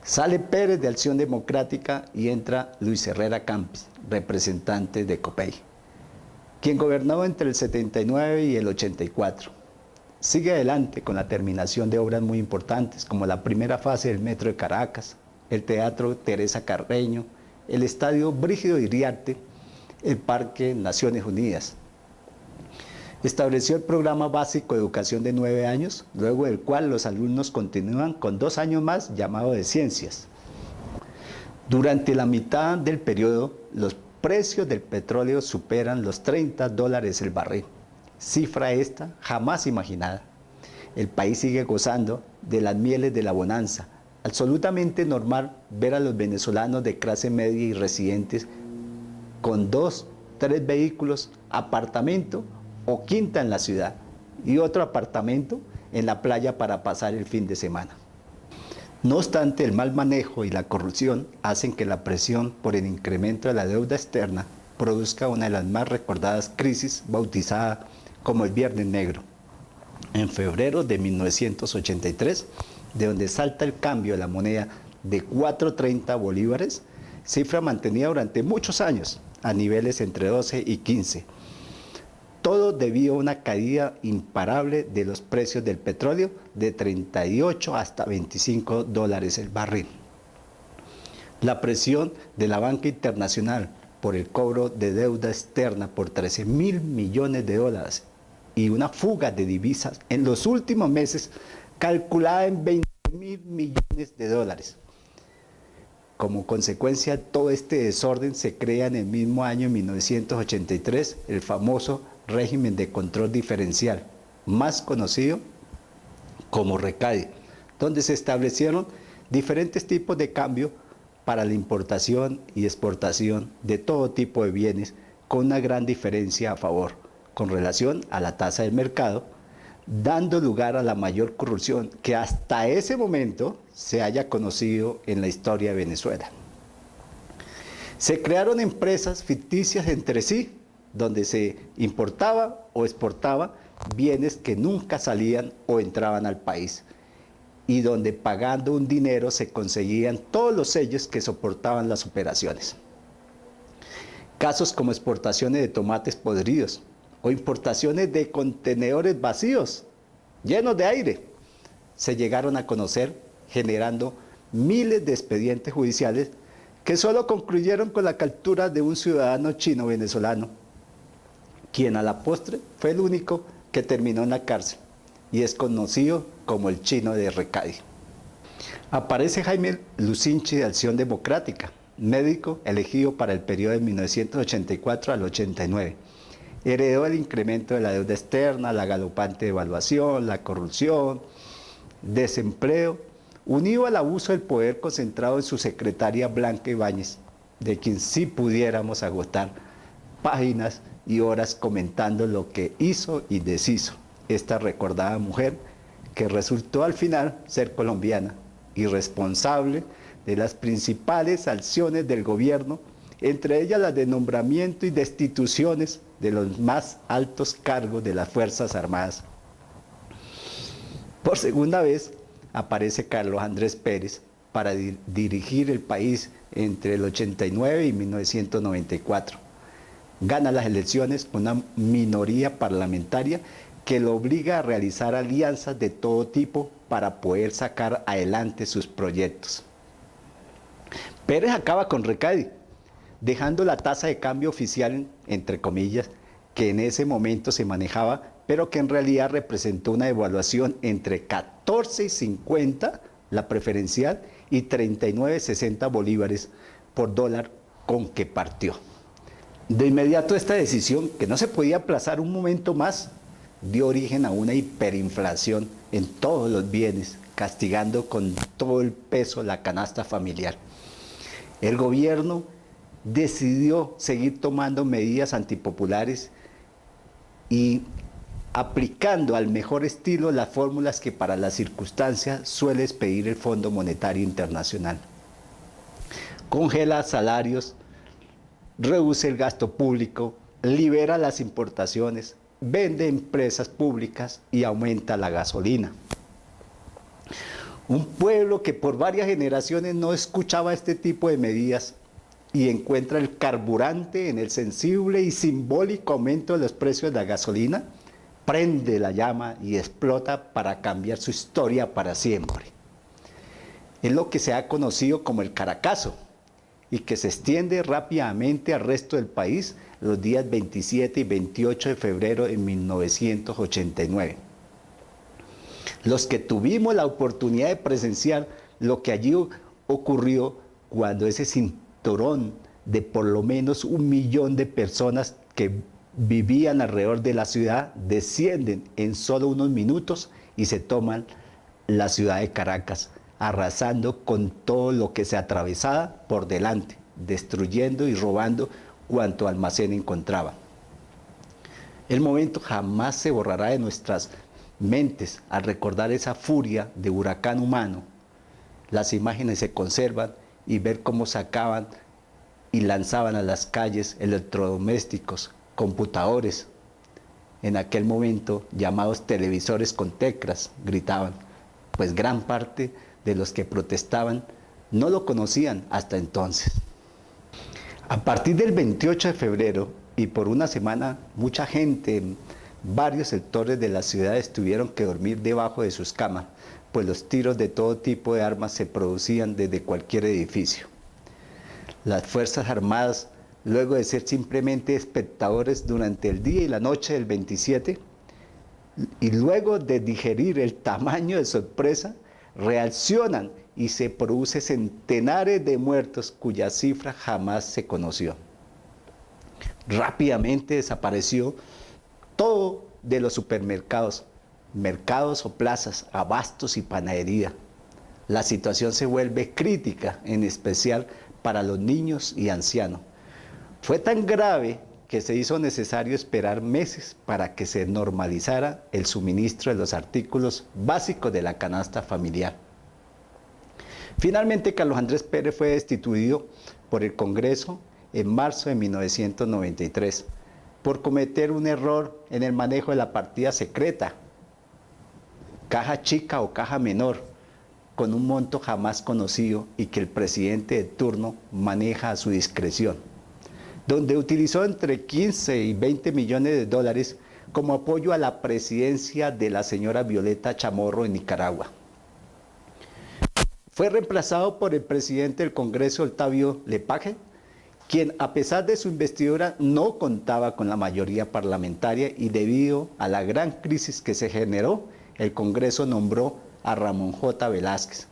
Sale Pérez de Acción Democrática y entra Luis Herrera Campos, representante de Copey, quien gobernó entre el 79 y el 84. Sigue adelante con la terminación de obras muy importantes, como la primera fase del Metro de Caracas, el Teatro Teresa Carreño, el Estadio Brígido Iriarte, el Parque Naciones Unidas. Estableció el programa básico de educación de 9 años, luego del cual los alumnos continúan con 2 años más, llamado de ciencias. Durante la mitad del periodo, los precios del petróleo superan los $30 el barril, cifra esta jamás imaginada. El país sigue gozando de las mieles de la bonanza. Absolutamente normal ver a los venezolanos de clase media y residentes con 2, 3 vehículos, apartamento o quinta en la ciudad y otro apartamento en la playa para pasar el fin de semana. No obstante, el mal manejo y la corrupción hacen que la presión por el incremento de la deuda externa produzca una de las más recordadas crisis bautizada como el Viernes Negro. En febrero de 1983, de donde salta el cambio de la moneda de 4.30 bolívares, cifra mantenida durante muchos años a niveles entre 12 y 15. Todo debido a una caída imparable de los precios del petróleo de 38 hasta $25 el barril. La presión de la banca internacional por el cobro de deuda externa por 13.000 millones de dólares y una fuga de divisas en los últimos meses calculada en 20.000 millones de dólares. Como consecuencia de todo este desorden se crea en el mismo año, en 1983, el famoso régimen de control diferencial, más conocido como RECADE, donde se establecieron diferentes tipos de cambio para la importación y exportación de todo tipo de bienes, con una gran diferencia a favor con relación a la tasa del mercado, dando lugar a la mayor corrupción que hasta ese momento se haya conocido en la historia de Venezuela. Se crearon empresas ficticias entre sí, donde se importaba o exportaba bienes que nunca salían o entraban al país, y donde pagando un dinero se conseguían todos los sellos que soportaban las operaciones. Casos como exportaciones de tomates podridos o importaciones de contenedores vacíos, llenos de aire, se llegaron a conocer, generando miles de expedientes judiciales que solo concluyeron con la captura de un ciudadano chino-venezolano, quien a la postre fue el único que terminó en la cárcel y es conocido como el chino de RECADE. Aparece Jaime Lucinchi de Acción Democrática, médico elegido para el periodo de 1984 al 89. Heredó el incremento de la deuda externa, la galopante devaluación, la corrupción, desempleo, unido al abuso del poder concentrado en su secretaria Blanca Ibáñez, de quien sí pudiéramos agotar páginas y horas comentando lo que hizo y deshizo esta recordada mujer, que resultó al final ser colombiana y responsable de las principales acciones del gobierno, entre ellas las de nombramiento y destituciones de los más altos cargos de las Fuerzas Armadas. Por segunda vez aparece Carlos Andrés Pérez para dirigir el país entre el 89 y 1994. Gana las elecciones con una minoría parlamentaria que lo obliga a realizar alianzas de todo tipo para poder sacar adelante sus proyectos. Pérez acaba con RECADE, dejando la tasa de cambio oficial, entre comillas, que en ese momento se manejaba, pero que en realidad representó una devaluación entre 14.50 la preferencial y 39.60 bolívares por dólar con que partió. De inmediato esta decisión, que no se podía aplazar un momento más, dio origen a una hiperinflación en todos los bienes, castigando con todo el peso la canasta familiar. El gobierno decidió seguir tomando medidas antipopulares y aplicando al mejor estilo las fórmulas que para las circunstancias suele expedir el Fondo Monetario Internacional. Congela salarios, reduce el gasto público, libera las importaciones, vende empresas públicas y aumenta la gasolina. Un pueblo que por varias generaciones no escuchaba este tipo de medidas y encuentra el carburante en el sensible y simbólico aumento de los precios de la gasolina, prende la llama y explota para cambiar su historia para siempre. Es lo que se ha conocido como el Caracazo y que se extiende rápidamente al resto del país los días 27 y 28 de febrero de 1989. Los que tuvimos la oportunidad de presenciar lo que allí ocurrió cuando ese cinturón de por lo menos 1 millón de personas que vivían alrededor de la ciudad descienden en solo unos minutos y se toman la ciudad de Caracas, arrasando con todo lo que se atravesaba por delante, destruyendo y robando cuanto almacén encontraba. El momento jamás se borrará de nuestras mentes al recordar esa furia de huracán humano. Las imágenes se conservan y ver cómo sacaban y lanzaban a las calles electrodomésticos, computadores, en aquel momento llamados televisores con teclas, gritaban, pues gran parte de los que protestaban no lo conocían hasta entonces. A partir del 28 de febrero y por una semana, mucha gente en varios sectores de la ciudad tuvieron que dormir debajo de sus camas, pues los tiros de todo tipo de armas se producían desde cualquier edificio. Las Fuerzas Armadas, luego de ser simplemente espectadores durante el día y la noche del 27, y luego de digerir el tamaño de sorpresa, reaccionan y se produce centenares de muertos cuya cifra jamás se conoció. Rápidamente desapareció todo de los supermercados, mercados o plazas, abastos y panadería. La situación se vuelve crítica, en especial para los niños y ancianos. Fue tan grave que se hizo necesario esperar meses para que se normalizara el suministro de los artículos básicos de la canasta familiar. Finalmente, Carlos Andrés Pérez fue destituido por el Congreso en marzo de 1993 por cometer un error en el manejo de la partida secreta, caja chica o caja menor, con un monto jamás conocido y que el presidente de turno maneja a su discreción, donde utilizó entre 15 y 20 millones de dólares como apoyo a la presidencia de la señora Violeta Chamorro en Nicaragua. Fue reemplazado por el presidente del Congreso, Octavio Lepage, quien a pesar de su investidura no contaba con la mayoría parlamentaria y debido a la gran crisis que se generó, el Congreso nombró a Ramón J. Velázquez.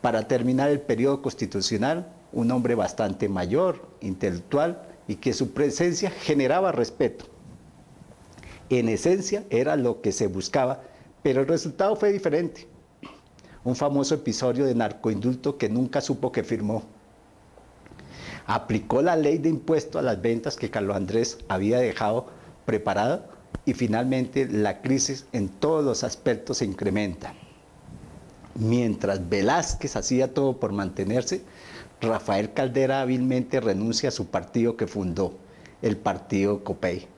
Para terminar el periodo constitucional, un hombre bastante mayor, intelectual y que su presencia generaba respeto. En esencia era lo que se buscaba, pero el resultado fue diferente. Un famoso episodio de narcoindulto que nunca supo que firmó. Aplicó la ley de impuesto a las ventas que Carlos Andrés había dejado preparada y finalmente la crisis en todos los aspectos se incrementa. Mientras Velázquez hacía todo por mantenerse, Rafael Caldera hábilmente renuncia a su partido que fundó, el partido Copey.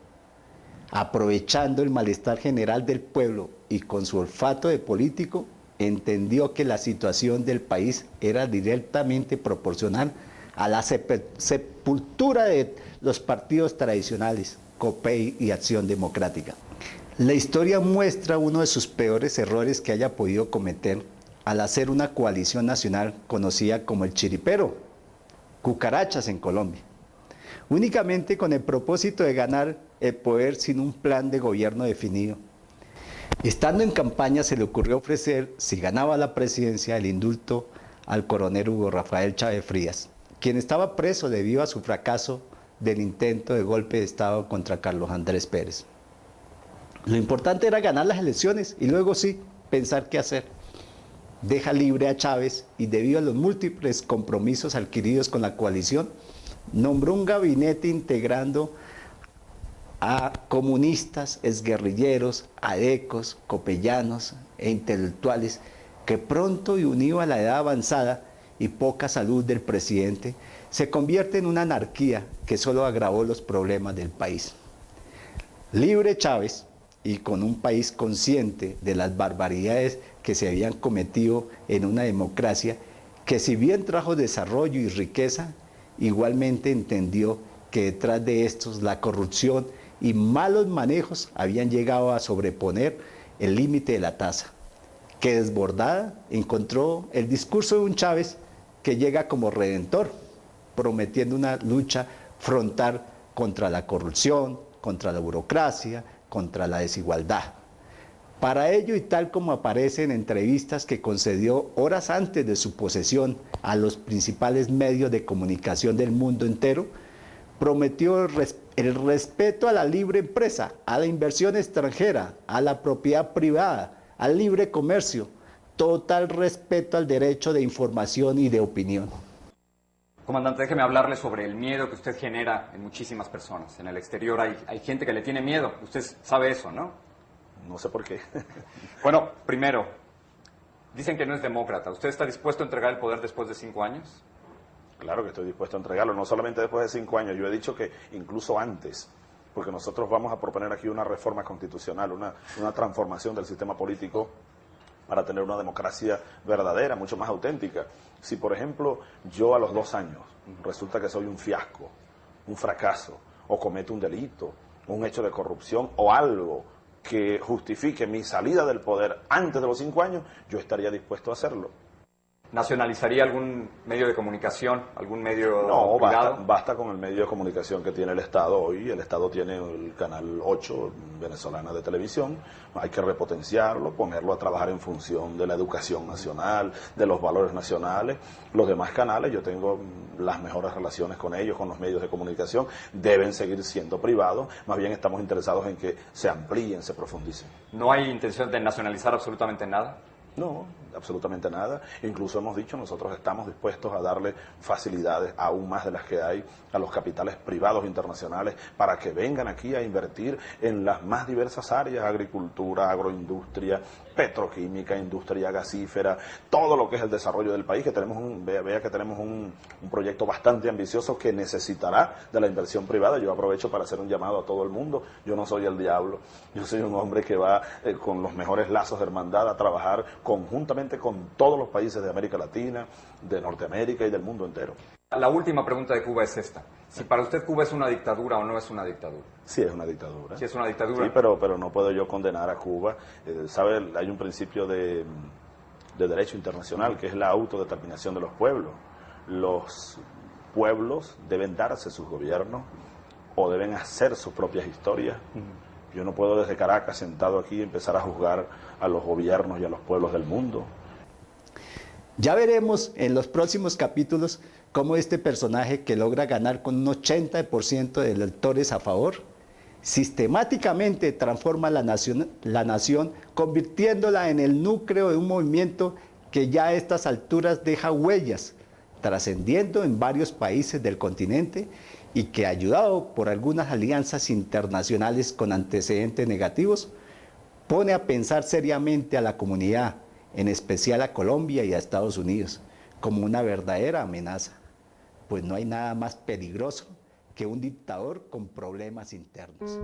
Aprovechando el malestar general del pueblo y con su olfato de político, entendió que la situación del país era directamente proporcional a la sepultura de los partidos tradicionales, Copey y Acción Democrática. La historia muestra uno de sus peores errores que haya podido cometer al hacer una coalición nacional conocida como el chiripero, cucarachas en Colombia, únicamente con el propósito de ganar el poder sin un plan de gobierno definido. Estando en campaña se le ocurrió ofrecer, si ganaba la presidencia, el indulto al coronel Hugo Rafael Chávez Frías, quien estaba preso debido a su fracaso del intento de golpe de Estado contra Carlos Andrés Pérez. Lo importante era ganar las elecciones y luego sí, pensar qué hacer. Deja libre a Chávez y debido a los múltiples compromisos adquiridos con la coalición, nombró un gabinete integrando a comunistas, exguerrilleros, adecos, copellanos e intelectuales que pronto y unido a la edad avanzada y poca salud del presidente, se convierte en una anarquía que solo agravó los problemas del país. Libre Chávez y con un país consciente de las barbaridades que se habían cometido en una democracia que, si bien trajo desarrollo y riqueza, igualmente entendió que detrás de estos la corrupción y malos manejos habían llegado a sobreponer el límite de la tasa, que desbordada encontró el discurso de un Chávez que llega como redentor, prometiendo una lucha frontal contra la corrupción, contra la burocracia, contra la desigualdad. Para ello, y tal como aparece en entrevistas que concedió horas antes de su posesión a los principales medios de comunicación del mundo entero, prometió el respeto a la libre empresa, a la inversión extranjera, a la propiedad privada, al libre comercio, total respeto al derecho de información y de opinión. Comandante, déjeme hablarle sobre el miedo que usted genera en muchísimas personas. En el exterior hay gente que le tiene miedo. Usted sabe eso, ¿no? No sé por qué. Bueno, primero, dicen que no es demócrata. ¿Usted está dispuesto a entregar el poder después de 5 años? Claro que estoy dispuesto a entregarlo, no solamente después de 5 años, yo he dicho que incluso antes, porque nosotros vamos a proponer aquí una reforma constitucional, una transformación del sistema político para tener una democracia verdadera, mucho más auténtica. Si, por ejemplo, yo a los 2 años resulta que soy un fiasco, un fracaso, o cometo un delito, un hecho de corrupción o algo que justifique mi salida del poder antes de los 5 años, yo estaría dispuesto a hacerlo. ¿Nacionalizaría algún medio de comunicación, algún medio No, privado? basta con el medio de comunicación que tiene el Estado hoy. El Estado tiene el Canal 8 venezolana de televisión. Hay que repotenciarlo, ponerlo a trabajar en función de la educación nacional, de los valores nacionales. Los demás canales, yo tengo las mejores relaciones con ellos, con los medios de comunicación, deben seguir siendo privados. Más bien estamos interesados en que se amplíen, se profundicen. ¿No hay intención de nacionalizar absolutamente nada? No, absolutamente nada. Incluso hemos dicho, nosotros estamos dispuestos a darle facilidades, aún más de las que hay, a los capitales privados internacionales para que vengan aquí a invertir en las más diversas áreas: agricultura, agroindustria, petroquímica, industria gasífera, todo lo que es el desarrollo del país, que tenemos vea que tenemos un proyecto bastante ambicioso que necesitará de la inversión privada. Yo aprovecho para hacer un llamado a todo el mundo. Yo no soy el diablo, yo soy un hombre que va con los mejores lazos de hermandad a trabajar conjuntamente con todos los países de América Latina, de Norteamérica y del mundo entero. La última pregunta de Cuba es esta. Si para usted Cuba es una dictadura o no es una dictadura. Sí, es una dictadura. Sí, es una dictadura. Sí, pero no puedo yo condenar a Cuba. ¿Sabe? Hay un principio de derecho internacional que es la autodeterminación de los pueblos. Los pueblos deben darse sus gobiernos o deben hacer sus propias historias. Yo no puedo desde Caracas, sentado aquí, empezar a juzgar a los gobiernos y a los pueblos del mundo. Ya veremos en los próximos capítulos cómo este personaje, que logra ganar con un 80% de electores a favor, sistemáticamente transforma la nación, convirtiéndola en el núcleo de un movimiento que ya a estas alturas deja huellas, trascendiendo en varios países del continente, y que, ayudado por algunas alianzas internacionales con antecedentes negativos, pone a pensar seriamente a la comunidad, en especial a Colombia y a Estados Unidos, como una verdadera amenaza, pues no hay nada más peligroso que un dictador con problemas internos.